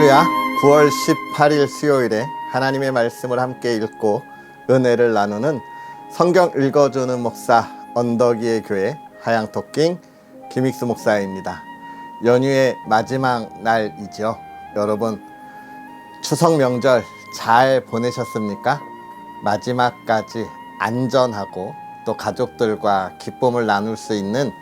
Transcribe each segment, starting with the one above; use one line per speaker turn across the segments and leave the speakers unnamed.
할렐루야. 9월 18일 수요일에 하나님의 말씀을 함께 읽고 은혜를 나누는 성경 읽어주는 목사 언덕이의 교회 하양토킹 김익수 목사입니다. 연휴의 마지막 날이죠. 여러분 추석 명절 잘 보내셨습니까? 마지막까지 안전하고 또 가족들과 기쁨을 나눌 수 있는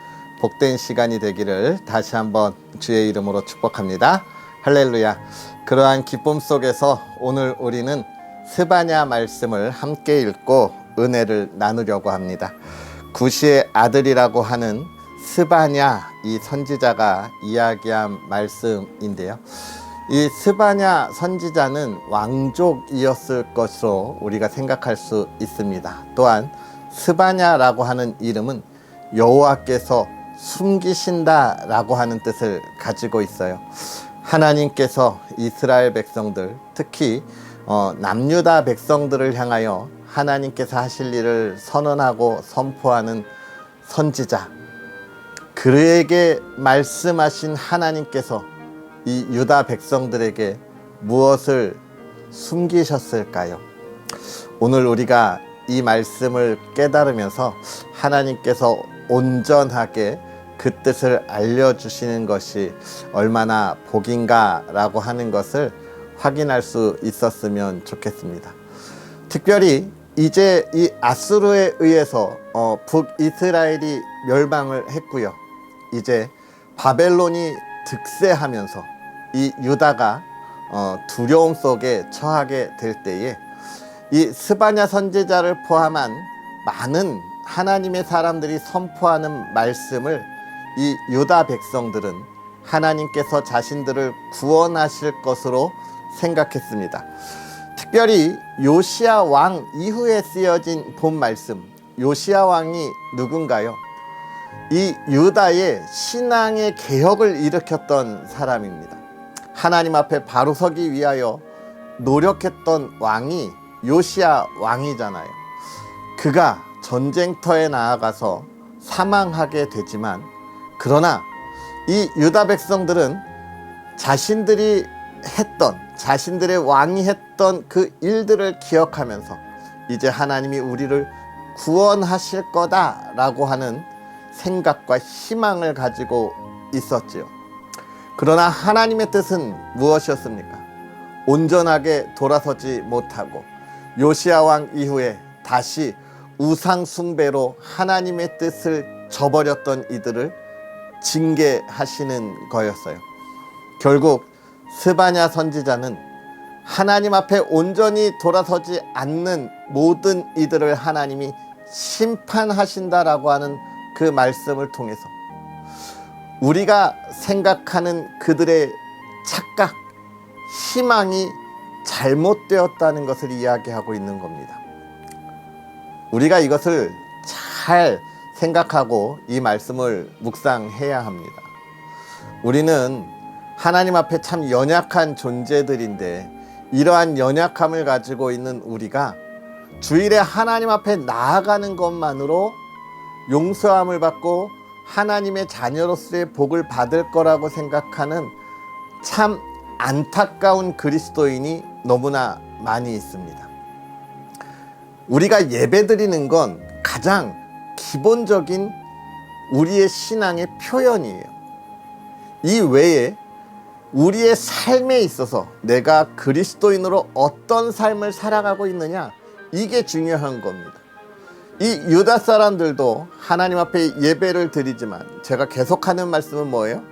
복된 시간이 되기를 다시 한번 주의 이름으로 축복합니다. 할렐루야. 그러한 기쁨 속에서 오늘 우리는 스바냐 말씀을 함께 읽고 은혜를 나누려고 합니다. 구시의 아들이라고 하는 스바냐 이 선지자가 이야기한 말씀인데요. 이 스바냐 선지자는 왕족이었을 것으로 우리가 생각할 수 있습니다. 또한 스바냐라고 하는 이름은 여호와께서 숨기신다 라고 하는 뜻을 가지고 있어요. 하나님께서 이스라엘 백성들, 특히 남유다 백성들을 향하여 하나님께서 하실 일을 선언하고 선포하는 선지자, 그에게 말씀하신 하나님께서 이 유다 백성들에게 무엇을 숨기셨을까요? 오늘 우리가 이 말씀을 깨달으면서 하나님께서 온전하게 그 뜻을 알려주시는 것이 얼마나 복인가 라고 하는 것을 확인할 수 있었으면 좋겠습니다. 특별히 이제 이 아수르에 의해서 북이스라엘이 멸망을 했고요. 이제 바벨론이 득세하면서 이 유다가 두려움 속에 처하게 될 때에 이 스바냐 선지자를 포함한 많은 하나님의 사람들이 선포하는 말씀을 이 유다 백성들은 하나님께서 자신들을 구원하실 것으로 생각했습니다. 특별히 요시야 왕 이후에 쓰여진 본 말씀, 요시야 왕이 누군가요? 이 유다의 신앙의 개혁을 일으켰던 사람입니다. 하나님 앞에 바로 서기 위하여 노력했던 왕이 요시야 왕이잖아요. 그가 전쟁터에 나아가서 사망하게 되지만, 그러나 이 유다 백성들은 자신들이 했던, 자신들의 왕이 했던 그 일들을 기억하면서 이제 하나님이 우리를 구원하실 거다라고 하는 생각과 희망을 가지고 있었지요. 그러나 하나님의 뜻은 무엇이었습니까? 온전하게 돌아서지 못하고 요시야 왕 이후에 다시 우상 숭배로 하나님의 뜻을 저버렸던 이들을 징계하시는 거였어요. 결국 스바냐 선지자는 하나님 앞에 온전히 돌아서지 않는 모든 이들을 하나님이 심판하신다라고 하는 그 말씀을 통해서 우리가 생각하는 그들의 착각, 희망이 잘못되었다는 것을 이야기하고 있는 겁니다. 우리가 이것을 잘 생각하고 이 말씀을 묵상해야 합니다. 우리는 하나님 앞에 참 연약한 존재들인데, 이러한 연약함을 가지고 있는 우리가 주일에 하나님 앞에 나아가는 것만으로 용서함을 받고 하나님의 자녀로서의 복을 받을 거라고 생각하는 참 안타까운 그리스도인이 너무나 많이 있습니다. 우리가 예배드리는 건 가장 기본적인 우리의 신앙의 표현이에요. 이 외에 우리의 삶에 있어서 내가 그리스도인으로 어떤 삶을 살아가고 있느냐, 이게 중요한 겁니다. 이 유다 사람들도 하나님 앞에 예배를 드리지만, 제가 계속하는 말씀은 뭐예요?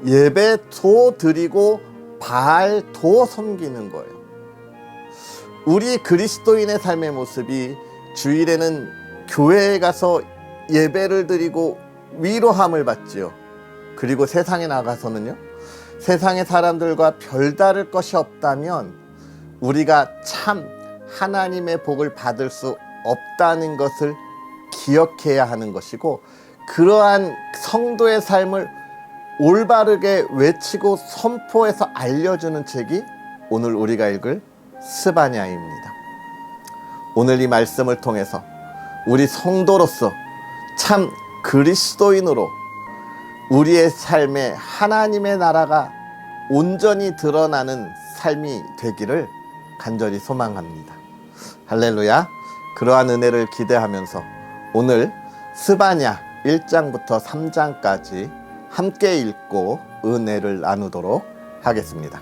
예배도 드리고 바알도 섬기는 거예요. 우리 그리스도인의 삶의 모습이 주일에는 교회에 가서 예배를 드리고 위로함을 받지요. 그리고 세상에 나가서는요, 세상의 사람들과 별다를 것이 없다면 우리가 참 하나님의 복을 받을 수 없다는 것을 기억해야 하는 것이고, 그러한 성도의 삶을 올바르게 외치고 선포해서 알려주는 책이 오늘 우리가 읽을 스바냐입니다. 오늘 이 말씀을 통해서 우리 성도로서 참 그리스도인으로 우리의 삶에 하나님의 나라가 온전히 드러나는 삶이 되기를 간절히 소망합니다. 할렐루야. 그러한 은혜를 기대하면서 오늘 스바냐 1장부터 3장까지 함께 읽고 은혜를 나누도록 하겠습니다.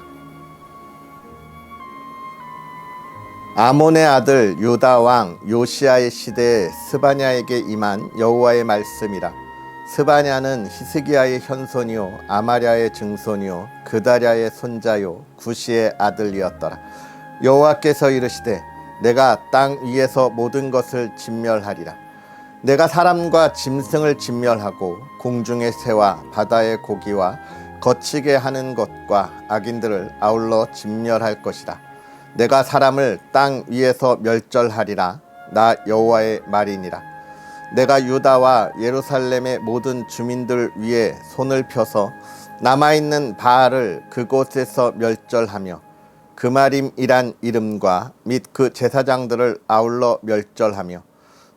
아몬의 아들 유다 왕 요시야의 시대에 스바냐에게 임한 여호와의 말씀이라. 스바냐는 히스기야의 현손이요 아마랴의 증손이요 그다랴의 손자요 구시의 아들이었더라. 여호와께서 이르시되 내가 땅 위에서 모든 것을 진멸하리라. 내가 사람과 짐승을 진멸하고 공중의 새와 바다의 고기와 거치게 하는 것과 악인들을 아울러 진멸할 것이라. 내가 사람을 땅 위에서 멸절하리라. 나 여호와의 말이니라. 내가 유다와 예루살렘의 모든 주민들 위에 손을 펴서 남아있는 바알을 그곳에서 멸절하며 그마림이란 이름과 및 그 제사장들을 아울러 멸절하며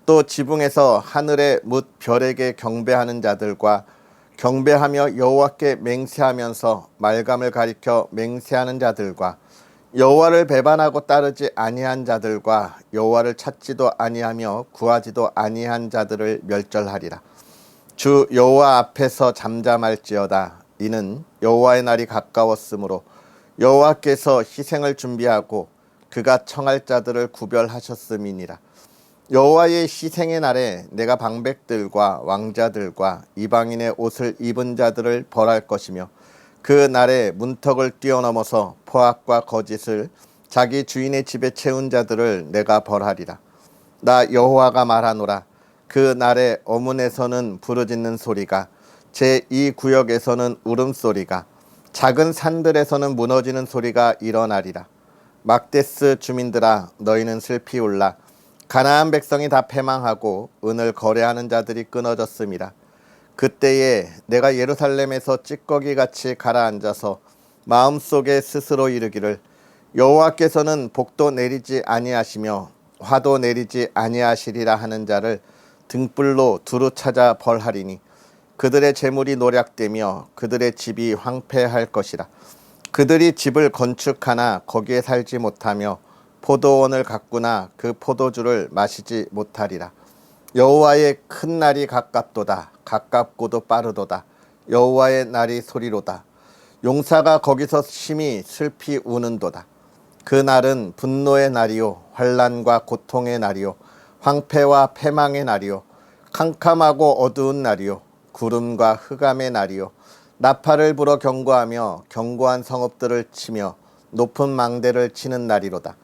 또 지붕에서 하늘의 뭇 별에게 경배하는 자들과 경배하며 여호와께 맹세하면서 말감을 가리켜 맹세하는 자들과 여호와를 배반하고 따르지 아니한 자들과 여호와를 찾지도 아니하며 구하지도 아니한 자들을 멸절하리라. 주 여호와 앞에서 잠잠할지어다. 이는 여호와의 날이 가까웠으므로 여호와께서 희생을 준비하고 그가 청할 자들을 구별하셨음이니라. 여호와의 희생의 날에 내가 방백들과 왕자들과 이방인의 옷을 입은 자들을 벌할 것이며 그 날에 문턱을 뛰어넘어서 포악과 거짓을 자기 주인의 집에 채운 자들을 내가 벌하리라. 나 여호와가 말하노라. 그 날에 어문에서는 부르짖는 소리가 제2 구역에서는 울음소리가 작은 산들에서는 무너지는 소리가 일어나리라. 막데스 주민들아 너희는 슬피 울라. 가나안 백성이 다 패망하고 은을 거래하는 자들이 끊어졌음이라. 그때에 내가 예루살렘에서 찌꺼기같이 가라앉아서 마음속에 스스로 이르기를 여호와께서는 복도 내리지 아니하시며 화도 내리지 아니하시리라 하는 자를 등불로 두루 찾아 벌하리니 그들의 재물이 노략되며 그들의 집이 황폐할 것이라. 그들이 집을 건축하나 거기에 살지 못하며 포도원을 가꾸나 그 포도주를 마시지 못하리라. 여호와의 큰 날이 가깝도다. 가깝고도 빠르도다. 여호와의 날이 소리로다. 용사가 거기서 심히 슬피 우는도다. 그 날은 분노의 날이요 환난과 고통의 날이요 황폐와 패망의 날이요 캄캄하고 어두운 날이요 구름과 흑암의 날이요 나팔을 불어 경고하며 견고한 성읍들을 치며 높은 망대를 치는 날이로다.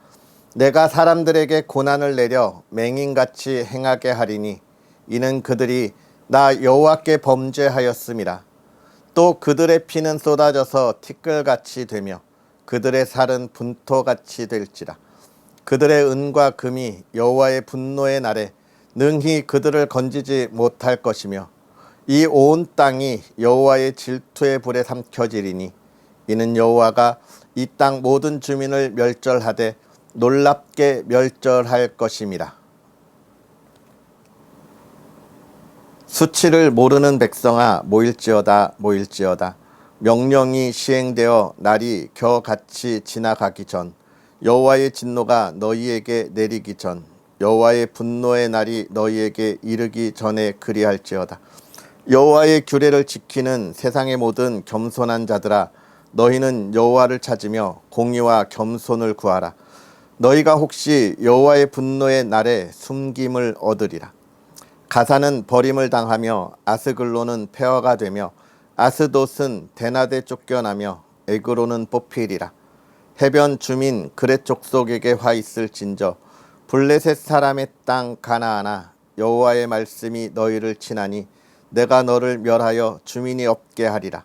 내가 사람들에게 고난을 내려 맹인같이 행하게 하리니 이는 그들이 나 여호와께 범죄하였음이라. 또 그들의 피는 쏟아져서 티끌같이 되며 그들의 살은 분토같이 될지라. 그들의 은과 금이 여호와의 분노의 날에 능히 그들을 건지지 못할 것이며 이 온 땅이 여호와의 질투의 불에 삼켜지리니 이는 여호와가 이 땅 모든 주민을 멸절하되 놀랍게 멸절할 것임이라. 수치를 모르는 백성아 모일지어다 모일지어다. 명령이 시행되어 날이 겨같이 지나가기 전 여호와의 진노가 너희에게 내리기 전 여호와의 분노의 날이 너희에게 이르기 전에 그리할지어다. 여호와의 규례를 지키는 세상의 모든 겸손한 자들아 너희는 여호와를 찾으며 공의와 겸손을 구하라. 너희가 혹시 여호와의 분노의 날에 숨김을 얻으리라. 가사는 버림을 당하며 아스글론은 폐허가 되며 아스돗은 데나데 쫓겨나며 에그로는 뽑히리라. 해변 주민 그렛 족속에게 화 있을진저 블레셋 사람의 땅 가나안아 여호와의 말씀이 너희를 치나니 내가 너를 멸하여 주민이 없게 하리라.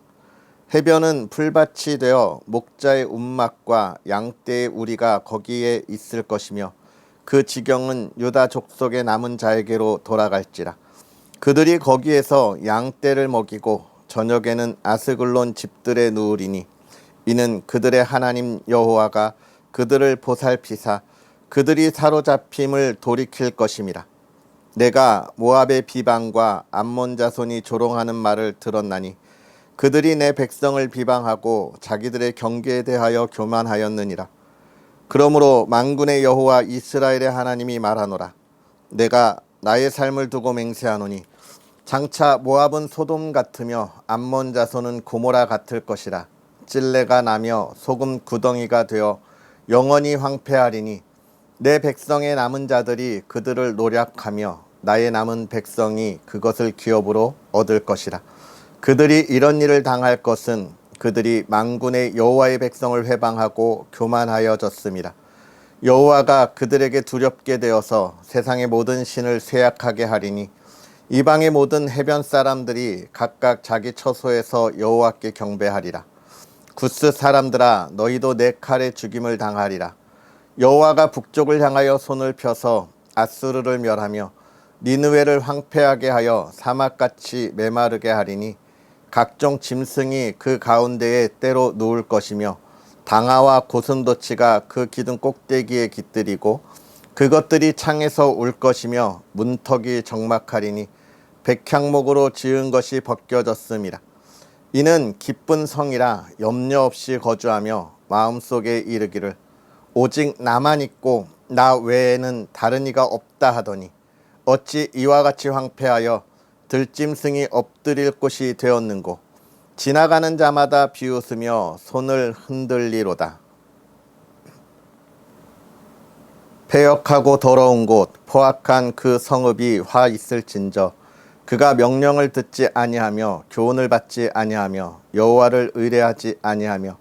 해변은 풀밭이 되어 목자의 움막과 양떼의 우리가 거기에 있을 것이며 그 지경은 유다 족속의 남은 자에게로 돌아갈지라. 그들이 거기에서 양떼를 먹이고 저녁에는 아스글론 집들에 누우리니 이는 그들의 하나님 여호와가 그들을 보살피사 그들이 사로잡힘을 돌이킬 것임이라. 내가 모압의 비방과 암몬 자손이 조롱하는 말을 들었나니 그들이 내 백성을 비방하고 자기들의 경계에 대하여 교만하였느니라. 그러므로 만군의 여호와 이스라엘의 하나님이 말하노라. 내가 나의 삶을 두고 맹세하노니 장차 모압은 소돔 같으며 암몬 자손은 고모라 같을 것이라. 찔레가 나며 소금 구덩이가 되어 영원히 황폐하리니 내 백성의 남은 자들이 그들을 노략하며 나의 남은 백성이 그것을 기업으로 얻을 것이라. 그들이 이런 일을 당할 것은 그들이 만군의 여호와의 백성을 회방하고 교만하여졌음이라. 여호와가 그들에게 두렵게 되어서 세상의 모든 신을 쇠약하게 하리니 이방의 모든 해변 사람들이 각각 자기 처소에서 여호와께 경배하리라. 구스 사람들아, 너희도 내 칼에 죽임을 당하리라. 여호와가 북쪽을 향하여 손을 펴서 아수르를 멸하며 니느웨를 황폐하게 하여 사막같이 메마르게 하리니 각종 짐승이 그 가운데에 때로 누울 것이며 당아와 고슴도치가 그 기둥 꼭대기에 깃들이고 그것들이 창에서 울 것이며 문턱이 적막하리니 백향목으로 지은 것이 벗겨졌음이라. 이는 기쁜 성이라 염려 없이 거주하며 마음속에 이르기를 오직 나만 있고 나 외에는 다른 이가 없다 하더니 어찌 이와 같이 황폐하여 들짐승이 엎드릴 곳이 되었는고. 지나가는 자마다 비웃으며 손을 흔들리로다. 패역하고 더러운 곳 포악한 그 성읍이 화 있을진저 그가 명령을 듣지 아니하며 교훈을 받지 아니하며 여호와를 의뢰하지 아니하며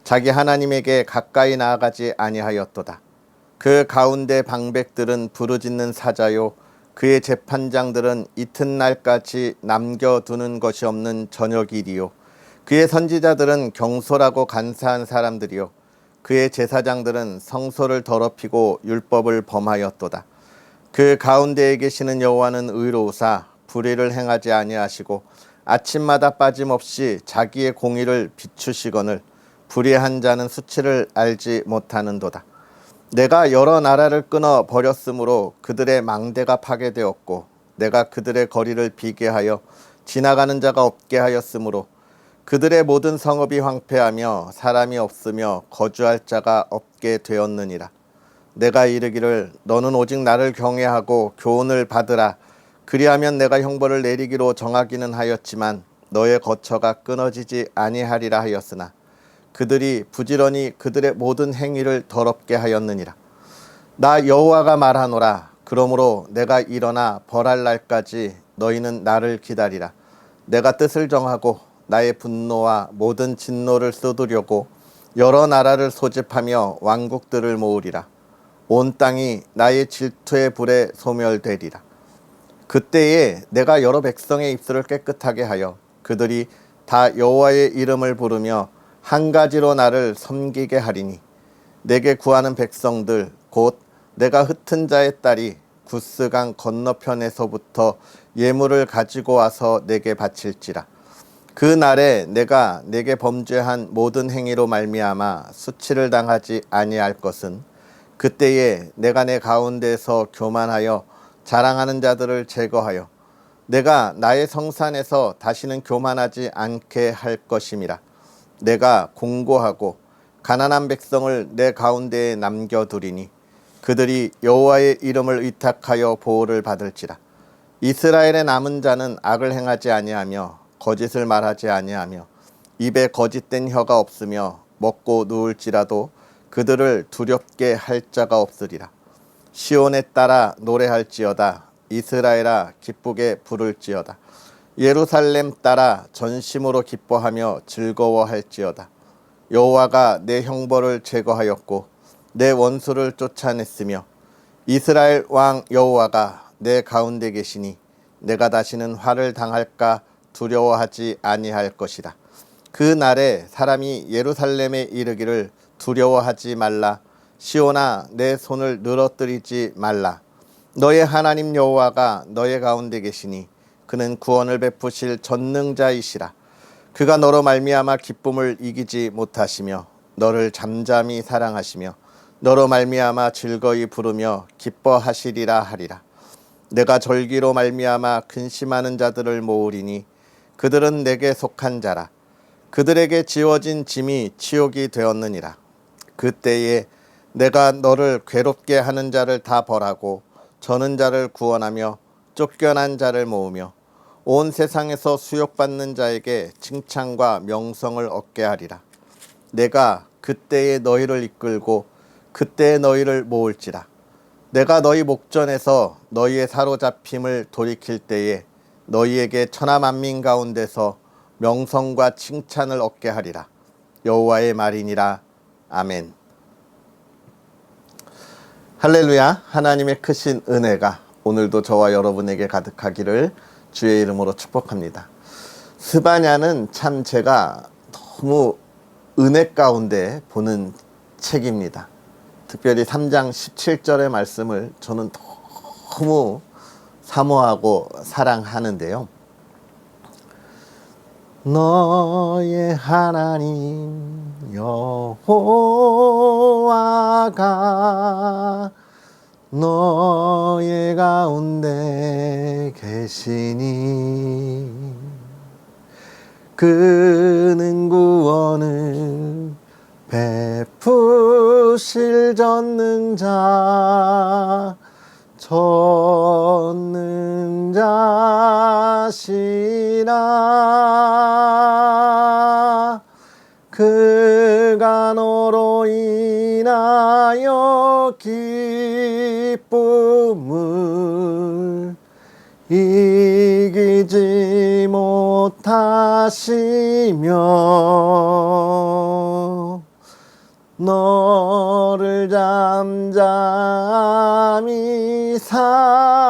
자기 하나님에게 가까이 나아가지 아니하였도다. 그 가운데 방백들은 부르짖는 사자요 그의 재판장들은 이튿날까지 남겨두는 것이 없는 저녁일이요 그의 선지자들은 경솔하고 간사한 사람들이요 그의 제사장들은 성소를 더럽히고 율법을 범하였도다. 그 가운데에 계시는 여호와는 의로우사 불의를 행하지 아니하시고 아침마다 빠짐없이 자기의 공의를 비추시거늘 불의한 자는 수치를 알지 못하는도다. 내가 여러 나라를 끊어 버렸으므로 그들의 망대가 파괴되었고 내가 그들의 거리를 비게 하여 지나가는 자가 없게 하였으므로 그들의 모든 성읍이 황폐하며 사람이 없으며 거주할 자가 없게 되었느니라. 내가 이르기를 너는 오직 나를 경외하고 교훈을 받으라. 그리하면 내가 형벌을 내리기로 정하기는 하였지만 너의 거처가 끊어지지 아니하리라 하였으나 그들이 부지런히 그들의 모든 행위를 더럽게 하였느니라. 나 여호와가 말하노라. 그러므로 내가 일어나 벌할 날까지 너희는 나를 기다리라. 내가 뜻을 정하고 나의 분노와 모든 진노를 쏟으려고 여러 나라를 소집하며 왕국들을 모으리라. 온 땅이 나의 질투의 불에 소멸되리라. 그때에 내가 여러 백성의 입술을 깨끗하게 하여 그들이 다 여호와의 이름을 부르며 한 가지로 나를 섬기게 하리니 내게 구하는 백성들 곧 내가 흩은 자의 딸이 구스강 건너편에서부터 예물을 가지고 와서 내게 바칠지라. 그 날에 내가 내게 범죄한 모든 행위로 말미암아 수치를 당하지 아니할 것은 그때에 내가 내 가운데서 교만하여 자랑하는 자들을 제거하여 내가 나의 성산에서 다시는 교만하지 않게 할 것임이라. 내가 공고하고 가난한 백성을 내 가운데에 남겨두리니 그들이 여호와의 이름을 의탁하여 보호를 받을지라. 이스라엘의 남은 자는 악을 행하지 아니하며 거짓을 말하지 아니하며 입에 거짓된 혀가 없으며 먹고 누울지라도 그들을 두렵게 할 자가 없으리라. 시온에 따라 노래할지어다. 이스라엘아 기쁘게 부를지어다. 예루살렘 따라 전심으로 기뻐하며 즐거워할지어다. 여호와가 내 형벌을 제거하였고 내 원수를 쫓아냈으며 이스라엘 왕 여호와가 내 가운데 계시니 내가 다시는 화를 당할까 두려워하지 아니할 것이다. 그 날에 사람이 예루살렘에 이르기를 두려워하지 말라. 시온아 내 손을 늘어뜨리지 말라. 너의 하나님 여호와가 너의 가운데 계시니 그는 구원을 베푸실 전능자이시라. 그가 너로 말미암아 기쁨을 이기지 못하시며 너를 잠잠히 사랑하시며 너로 말미암아 즐거이 부르며 기뻐하시리라 하리라. 내가 절기로 말미암아 근심하는 자들을 모으리니 그들은 내게 속한 자라. 그들에게 지워진 짐이 치욕이 되었느니라. 그때에 내가 너를 괴롭게 하는 자를 다 벌하고 저는 자를 구원하며 쫓겨난 자를 모으며 온 세상에서 수욕받는 자에게 칭찬과 명성을 얻게 하리라. 내가 그때에 너희를 이끌고 그때에 너희를 모을지라. 내가 너희 목전에서 너희의 사로잡힘을 돌이킬 때에 너희에게 천하 만민 가운데서 명성과 칭찬을 얻게 하리라. 여호와의 말이니라. 아멘. 할렐루야. 하나님의 크신 은혜가 오늘도 저와 여러분에게 가득하기를 주의 이름으로 축복합니다. 스바냐는 참 제가 너무 은혜 가운데 보는 책입니다. 특별히 3장 17절의 말씀을 저는 너무 사모하고 사랑하는데요. 너의 하나님 여호와가 너의 가운데 계시니 그는 구원을 베푸실 전능자시라. 그가 너로 인하여 기쁨을 이기지 못하시며 너를 잠잠히 사랑하시며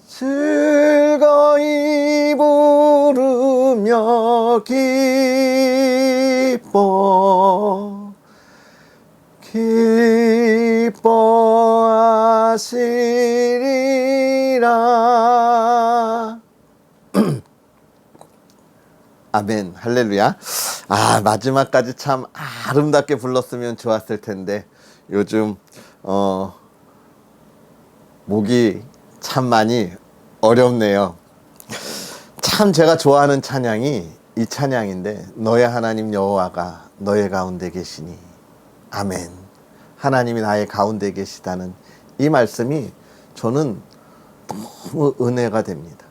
즐거이 부르며 기뻐하시리라. 아멘. 할렐루야. 마지막까지 참 아름답게 불렀으면 좋았을 텐데 요즘 목이 참 많이 어렵네요. 참 제가 좋아하는 찬양이 이 찬양인데 너의 하나님 여호와가 너의 가운데 계시니 아멘. 하나님이 나의 가운데 계시다는 이 말씀이 저는 너무 은혜가 됩니다.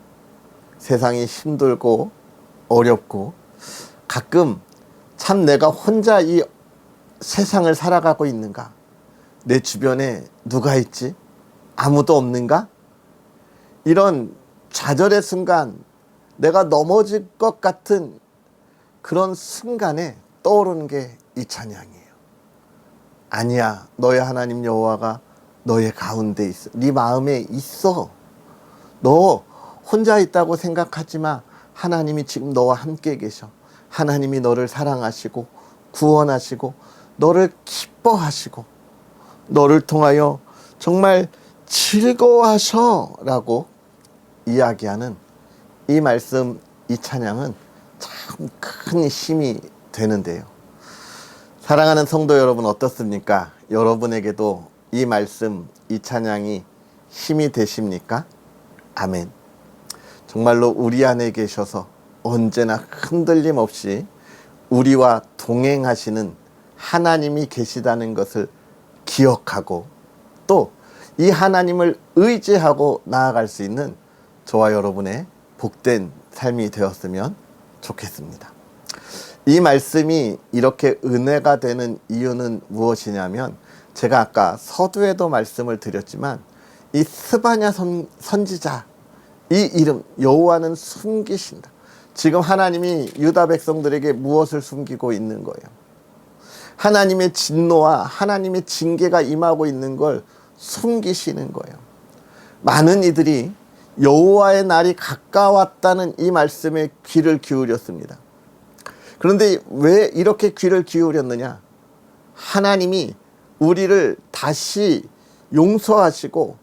세상이 힘들고 어렵고 가끔 참 내가 혼자 이 세상을 살아가고 있는가? 내 주변에 누가 있지? 아무도 없는가? 이런 좌절의 순간, 내가 넘어질 것 같은 그런 순간에 떠오르는 게 이 찬양이에요. 아니야, 너의 하나님 여호와가 너의 가운데 있어. 네 마음에 있어. 너 혼자 있다고 생각하지 마. 하나님이 지금 너와 함께 계셔. 하나님이 너를 사랑하시고 구원하시고 너를 기뻐하시고 너를 통하여 정말 즐거워하셔 라고 이야기하는 이 말씀, 이 찬양은 참 큰 힘이 되는데요. 사랑하는 성도 여러분 어떻습니까? 여러분에게도 이 말씀, 이 찬양이 힘이 되십니까? 아멘. 정말로 우리 안에 계셔서 언제나 흔들림 없이 우리와 동행하시는 하나님이 계시다는 것을 기억하고 또 이 하나님을 의지하고 나아갈 수 있는 저와 여러분의 복된 삶이 되었으면 좋겠습니다. 이 말씀이 이렇게 은혜가 되는 이유는 무엇이냐면 제가 아까 서두에도 말씀을 드렸지만 이 스바냐 선지자 이 이름 여호와는 숨기신다. 지금 하나님이 유다 백성들에게 무엇을 숨기고 있는 거예요? 하나님의 진노와 하나님의 징계가 임하고 있는 걸 숨기시는 거예요. 많은 이들이 여호와의 날이 가까웠다는 이 말씀에 귀를 기울였습니다. 그런데 왜 이렇게 귀를 기울였느냐? 하나님이 우리를 다시 용서하시고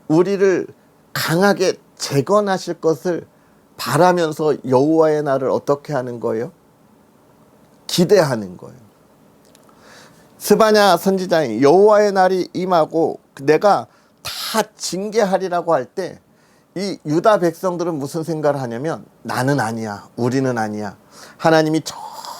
우리를 강하게 재건하실 것을 바라면서 여호와의 날을 어떻게 하는 거예요? 기대하는 거예요. 스바냐 선지자는 여호와의 날이 임하고 내가 다 징계하리라고 할 때 이 유다 백성들은 무슨 생각을 하냐면 나는 아니야, 우리는 아니야. 하나님이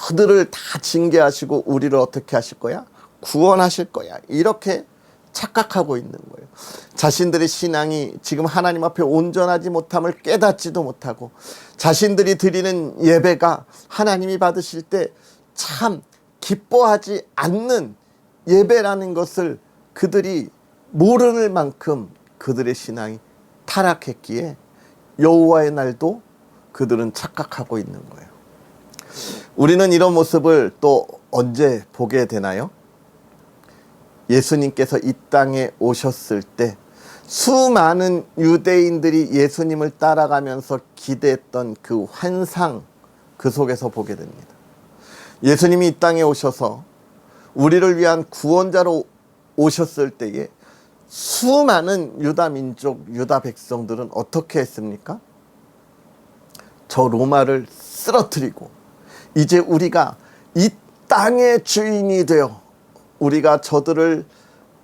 저들을 다 징계하시고 우리를 어떻게 하실 거야? 구원하실 거야. 이렇게 착각하고 있는 거예요. 자신들의 신앙이 지금 하나님 앞에 온전하지 못함을 깨닫지도 못하고 자신들이 드리는 예배가 하나님이 받으실 때 참 기뻐하지 않는 예배라는 것을 그들이 모르는 만큼 그들의 신앙이 타락했기에 여호와의 날도 그들은 착각하고 있는 거예요. 우리는 이런 모습을 또 언제 보게 되나요? 예수님께서 이 땅에 오셨을 때 수많은 유대인들이 예수님을 따라가면서 기대했던 그 환상, 그 속에서 보게 됩니다. 예수님이 이 땅에 오셔서 우리를 위한 구원자로 오셨을 때에 수많은 유다 민족, 유다 백성들은 어떻게 했습니까? 저 로마를 쓰러뜨리고 이제 우리가 이 땅의 주인이 되어 우리가 저들을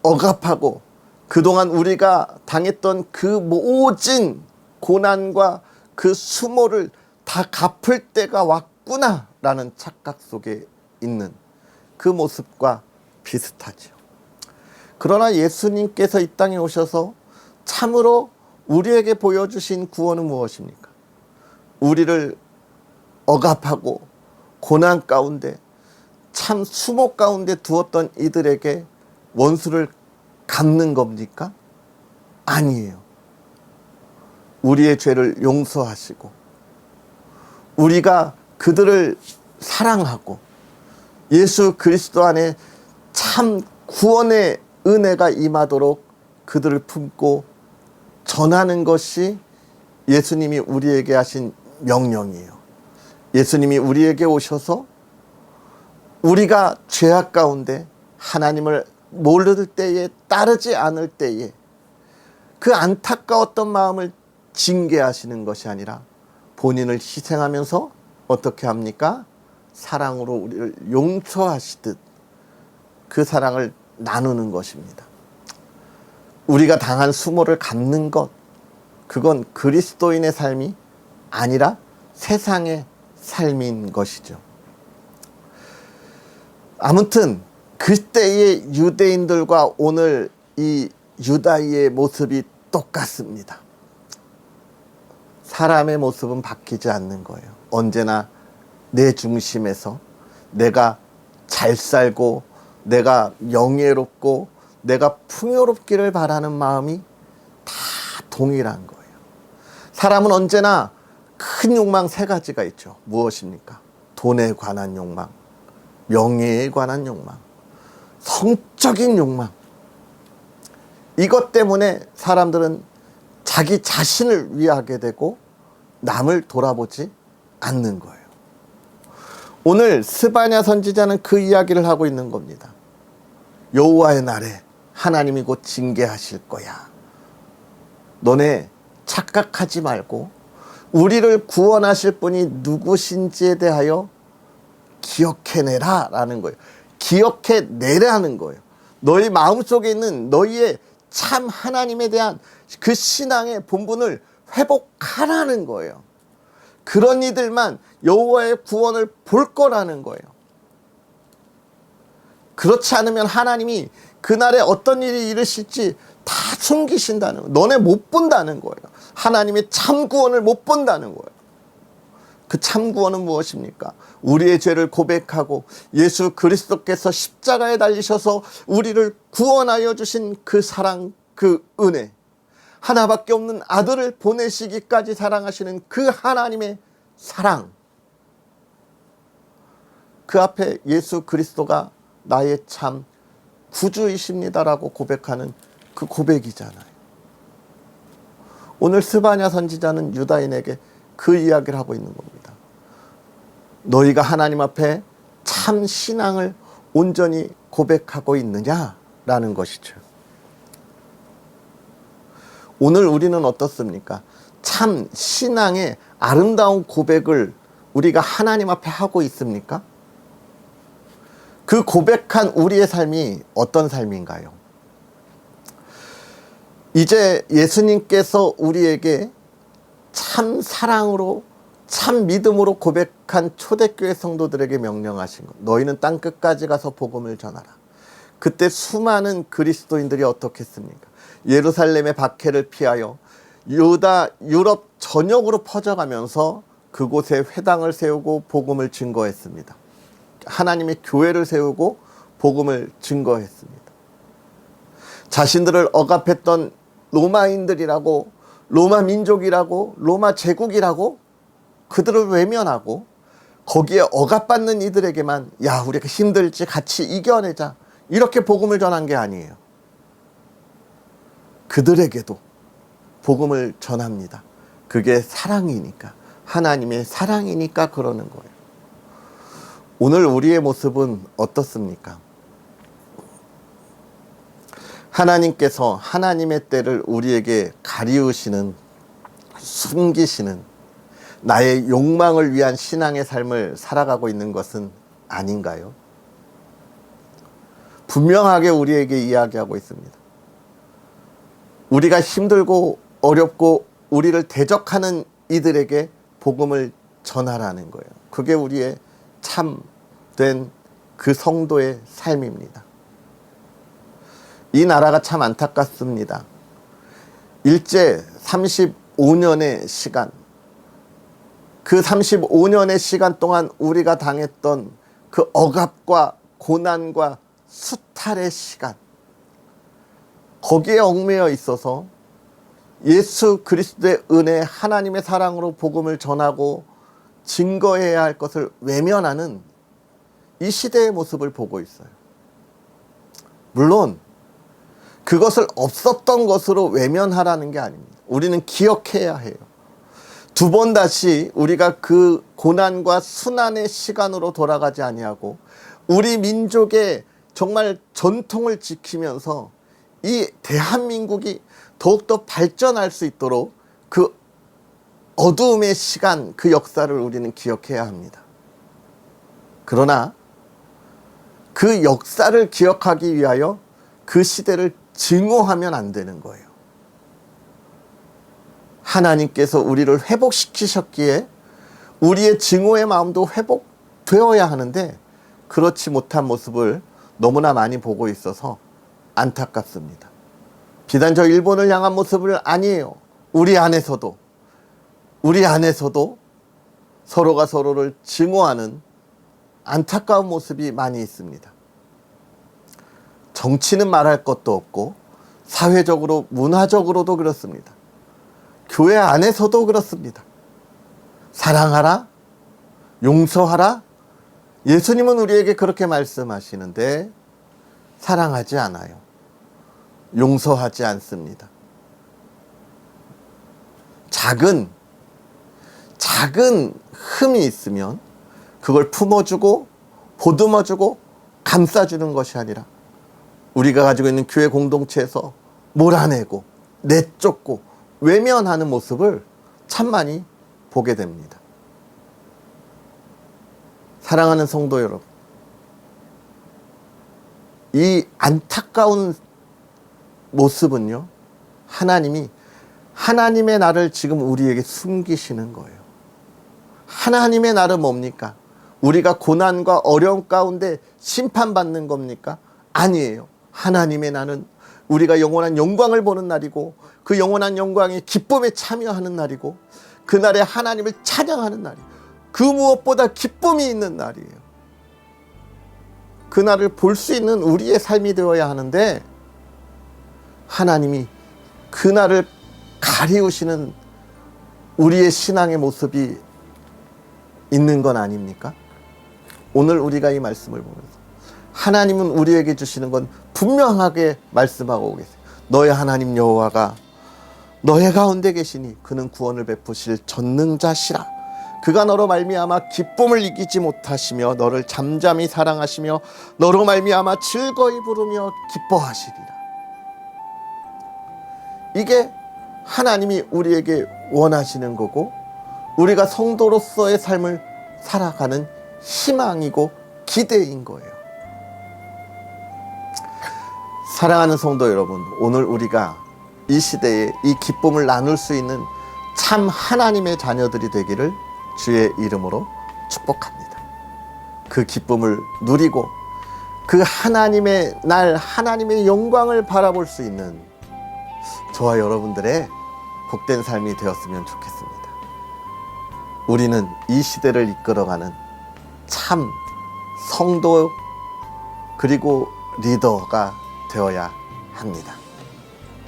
억압하고 그동안 우리가 당했던 그 모진 고난과 그 수모를 다 갚을 때가 왔구나 라는 착각 속에 있는 그 모습과 비슷하죠. 그러나 예수님께서 이 땅에 오셔서 참으로 우리에게 보여주신 구원은 무엇입니까? 우리를 억압하고 고난 가운데 참 수모 가운데 두었던 이들에게 원수를 갚는 겁니까? 아니에요. 우리의 죄를 용서하시고 우리가 그들을 사랑하고 예수 그리스도 안에 참 구원의 은혜가 임하도록 그들을 품고 전하는 것이 예수님이 우리에게 하신 명령이에요. 예수님이 우리에게 오셔서 우리가 죄악 가운데 하나님을 모를 때에 따르지 않을 때에 그 안타까웠던 마음을 징계하시는 것이 아니라 본인을 희생하면서 어떻게 합니까? 사랑으로 우리를 용서하시듯 그 사랑을 나누는 것입니다. 우리가 당한 수모를 갚는 것, 그건 그리스도인의 삶이 아니라 세상의 삶인 것이죠. 아무튼 그때의 유대인들과 오늘 이 유다인의 모습이 똑같습니다. 사람의 모습은 바뀌지 않는 거예요. 언제나 내 중심에서 내가 잘 살고 내가 명예롭고 내가 풍요롭기를 바라는 마음이 다 동일한 거예요. 사람은 언제나 큰 욕망 세 가지가 있죠. 무엇입니까? 돈에 관한 욕망, 명예에 관한 욕망, 성적인 욕망. 이것 때문에 사람들은 자기 자신을 위하게 되고 남을 돌아보지 않는 거예요. 오늘 스바냐 선지자는 그 이야기를 하고 있는 겁니다. 여호와의 날에 하나님이 곧 징계하실 거야. 너네 착각하지 말고 우리를 구원하실 분이 누구신지에 대하여 기억해내라 라는 거예요. 기억해내라는 거예요. 너희 마음속에 있는 너희의 참 하나님에 대한 그 신앙의 본분을 회복하라는 거예요. 그런 이들만 여호와의 구원을 볼 거라는 거예요. 그렇지 않으면 하나님이 그날에 어떤 일이 일으실지 다 숨기신다는 거예요. 너네 못 본다는 거예요. 하나님의 참 구원을 못 본다는 거예요. 그 참 구원은 무엇입니까? 우리의 죄를 고백하고 예수 그리스도께서 십자가에 달리셔서 우리를 구원하여 주신 그 사랑, 그 은혜, 하나밖에 없는 아들을 보내시기까지 사랑하시는 그 하나님의 사랑, 그 앞에 예수 그리스도가 나의 참 구주이십니다라고 고백하는 그 고백이잖아요. 오늘 스바냐 선지자는 유다인에게 그 이야기를 하고 있는 겁니다. 너희가 하나님 앞에 참 신앙을 온전히 고백하고 있느냐라는 것이죠. 오늘 우리는 어떻습니까? 참 신앙의 아름다운 고백을 우리가 하나님 앞에 하고 있습니까? 그 고백한 우리의 삶이 어떤 삶인가요? 이제 예수님께서 우리에게 참 사랑으로 참 믿음으로 고백한 초대교회 성도들에게 명령하신 것, 너희는 땅 끝까지 가서 복음을 전하라. 그때 수많은 그리스도인들이 어떻게 했습니까? 예루살렘의 박해를 피하여 유다, 유럽 전역으로 퍼져가면서 그곳에 회당을 세우고 복음을 증거했습니다. 하나님의 교회를 세우고 복음을 증거했습니다. 자신들을 억압했던 로마인들이라고, 로마 민족이라고, 로마 제국이라고 그들을 외면하고 거기에 억압받는 이들에게만 야, 우리가 힘들지 같이 이겨내자, 이렇게 복음을 전한 게 아니에요. 그들에게도 복음을 전합니다. 그게 사랑이니까, 하나님의 사랑이니까 그러는 거예요. 오늘 우리의 모습은 어떻습니까? 하나님께서 하나님의 때를 우리에게 가리우시는, 숨기시는 나의 욕망을 위한 신앙의 삶을 살아가고 있는 것은 아닌가요? 분명하게 우리에게 이야기하고 있습니다. 우리가 힘들고 어렵고 우리를 대적하는 이들에게 복음을 전하라는 거예요. 그게 우리의 참된 그 성도의 삶입니다. 이 나라가 참 안타깝습니다. 일제 35년의 시간, 그 35년의 시간 동안 우리가 당했던 그 억압과 고난과 수탈의 시간, 거기에 얽매여 있어서 예수 그리스도의 은혜, 하나님의 사랑으로 복음을 전하고 증거해야 할 것을 외면하는 이 시대의 모습을 보고 있어요. 물론 그것을 없었던 것으로 외면하라는 게 아닙니다. 우리는 기억해야 해요. 두 번 다시 우리가 그 고난과 순환의 시간으로 돌아가지 아니하고 우리 민족의 정말 전통을 지키면서 이 대한민국이 더욱더 발전할 수 있도록 그 어두움의 시간, 그 역사를 우리는 기억해야 합니다. 그러나 그 역사를 기억하기 위하여 그 시대를 증오하면 안 되는 거예요. 하나님께서 우리를 회복시키셨기에 우리의 증오의 마음도 회복되어야 하는데 그렇지 못한 모습을 너무나 많이 보고 있어서 안타깝습니다. 비단 저 일본을 향한 모습을 아니에요. 우리 안에서도 서로가 서로를 증오하는 안타까운 모습이 많이 있습니다. 정치는 말할 것도 없고 사회적으로 문화적으로도 그렇습니다. 교회 안에서도 그렇습니다. 사랑하라, 용서하라. 예수님은 우리에게 그렇게 말씀하시는데 사랑하지 않아요. 용서하지 않습니다. 작은 흠이 있으면 그걸 품어주고 보듬어주고 감싸주는 것이 아니라 우리가 가지고 있는 교회 공동체에서 몰아내고 내쫓고 외면하는 모습을 참 많이 보게 됩니다. 사랑하는 성도 여러분, 이 안타까운 모습은요, 하나님이 하나님의 날을 지금 우리에게 숨기시는 거예요. 하나님의 날은 뭡니까? 우리가 고난과 어려움 가운데 심판받는 겁니까? 아니에요. 하나님의 날은 우리가 영원한 영광을 보는 날이고 그 영원한 영광의 기쁨에 참여하는 날이고 그날에 하나님을 찬양하는 날이에요. 그 무엇보다 기쁨이 있는 날이에요. 그날을 볼 수 있는 우리의 삶이 되어야 하는데 하나님이 그날을 가리우시는 우리의 신앙의 모습이 있는 건 아닙니까? 오늘 우리가 이 말씀을 보면서 하나님은 우리에게 주시는 건 분명하게 말씀하고 계세요. 너의 하나님 여호와가 너의 가운데 계시니 그는 구원을 베푸실 전능자시라. 그가 너로 말미암아 기쁨을 이기지 못하시며 너를 잠잠히 사랑하시며 너로 말미암아 즐거이 부르며 기뻐하시리라. 이게 하나님이 우리에게 원하시는 거고 우리가 성도로서의 삶을 살아가는 희망이고 기대인 거예요. 사랑하는 성도 여러분, 오늘 우리가 이 시대에 이 기쁨을 나눌 수 있는 참 하나님의 자녀들이 되기를 주의 이름으로 축복합니다. 그 기쁨을 누리고 그 하나님의 날, 하나님의 영광을 바라볼 수 있는 저와 여러분들의 복된 삶이 되었으면 좋겠습니다. 우리는 이 시대를 이끌어가는 참 성도 그리고 리더가 되어야 합니다.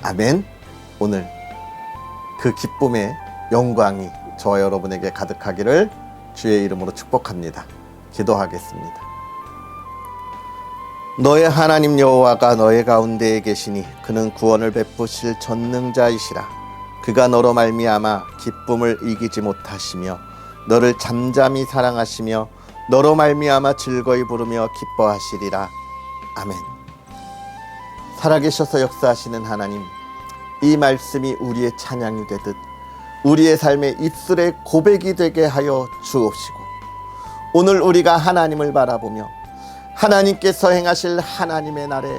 아멘. 오늘 그 기쁨의 영광이 저와 여러분에게 가득하기를 주의 이름으로 축복합니다. 기도하겠습니다. 너의 하나님 여호와가 너의 가운데에 계시니 그는 구원을 베푸실 전능자이시라. 그가 너로 말미암아 기쁨을 이기지 못하시며 너를 잠잠히 사랑하시며 너로 말미암아 즐거이 부르며 기뻐하시리라. 아멘. 살아계셔서 역사하시는 하나님, 이 말씀이 우리의 찬양이 되듯 우리의 삶의 입술의 고백이 되게 하여 주옵시고, 오늘 우리가 하나님을 바라보며 하나님께서 행하실 하나님의 날에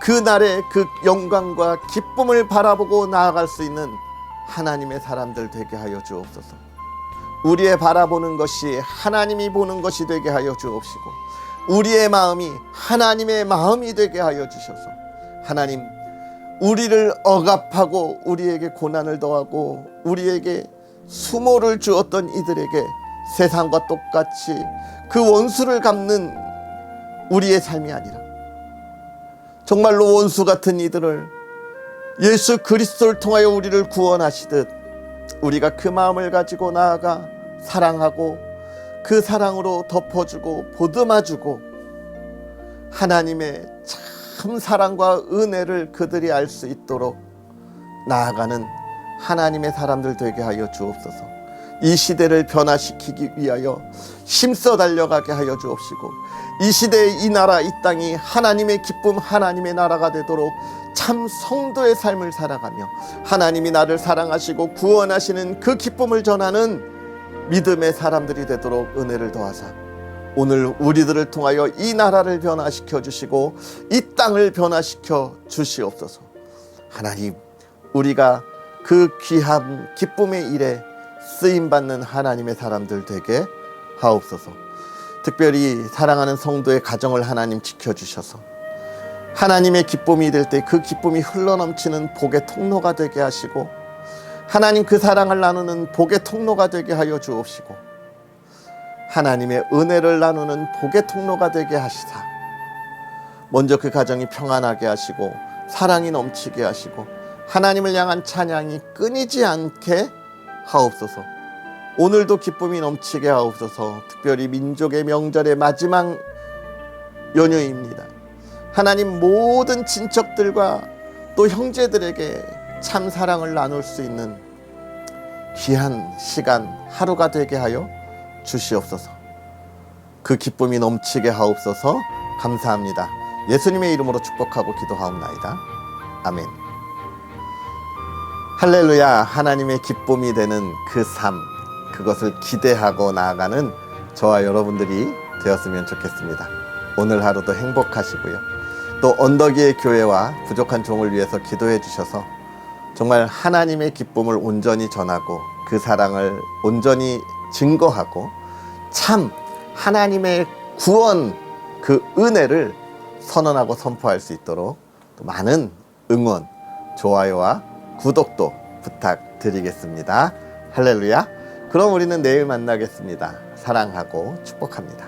그 날의 그 영광과 기쁨을 바라보고 나아갈 수 있는 하나님의 사람들 되게 하여 주옵소서. 우리의 바라보는 것이 하나님이 보는 것이 되게 하여 주옵시고, 우리의 마음이 하나님의 마음이 되게 하여 주셔서 하나님, 우리를 억압하고 우리에게 고난을 더하고 우리에게 수모를 주었던 이들에게 세상과 똑같이 그 원수를 갚는 우리의 삶이 아니라 정말로 원수 같은 이들을 예수 그리스도를 통하여 우리를 구원하시듯 우리가 그 마음을 가지고 나아가 사랑하고 그 사랑으로 덮어주고 보듬어주고 하나님의 참 사랑과 은혜를 그들이 알 수 있도록 나아가는 하나님의 사람들 되게 하여 주옵소서. 이 시대를 변화시키기 위하여 힘써 달려가게 하여 주옵시고, 이 시대의 이 나라 이 땅이 하나님의 기쁨 하나님의 나라가 되도록 참 성도의 삶을 살아가며 하나님이 나를 사랑하시고 구원하시는 그 기쁨을 전하는 믿음의 사람들이 되도록 은혜를 더하사 오늘 우리들을 통하여 이 나라를 변화시켜 주시고 이 땅을 변화시켜 주시옵소서. 하나님, 우리가 그 귀한 기쁨의 일에 쓰임받는 하나님의 사람들 되게 하옵소서. 특별히 사랑하는 성도의 가정을 하나님 지켜주셔서 하나님의 기쁨이 될 때 그 기쁨이 흘러넘치는 복의 통로가 되게 하시고 하나님 그 사랑을 나누는 복의 통로가 되게 하여 주옵시고 하나님의 은혜를 나누는 복의 통로가 되게 하시사 먼저 그 가정이 평안하게 하시고 사랑이 넘치게 하시고 하나님을 향한 찬양이 끊이지 않게 하옵소서. 오늘도 기쁨이 넘치게 하옵소서. 특별히 민족의 명절의 마지막 연휴입니다. 하나님, 모든 친척들과 또 형제들에게 참 사랑을 나눌 수 있는 귀한 시간 하루가 되게 하여 주시옵소서. 그 기쁨이 넘치게 하옵소서. 감사합니다. 예수님의 이름으로 축복하고 기도하옵나이다. 아멘. 할렐루야. 하나님의 기쁨이 되는 그 삶, 그것을 기대하고 나아가는 저와 여러분들이 되었으면 좋겠습니다. 오늘 하루도 행복하시고요. 또 언덕 위의 교회와 부족한 종을 위해서 기도해 주셔서 정말 하나님의 기쁨을 온전히 전하고 그 사랑을 온전히 증거하고 참 하나님의 구원 그 은혜를 선언하고 선포할 수 있도록 또 많은 응원, 좋아요와 구독도 부탁드리겠습니다. 할렐루야. 그럼 우리는 내일 만나겠습니다. 사랑하고 축복합니다.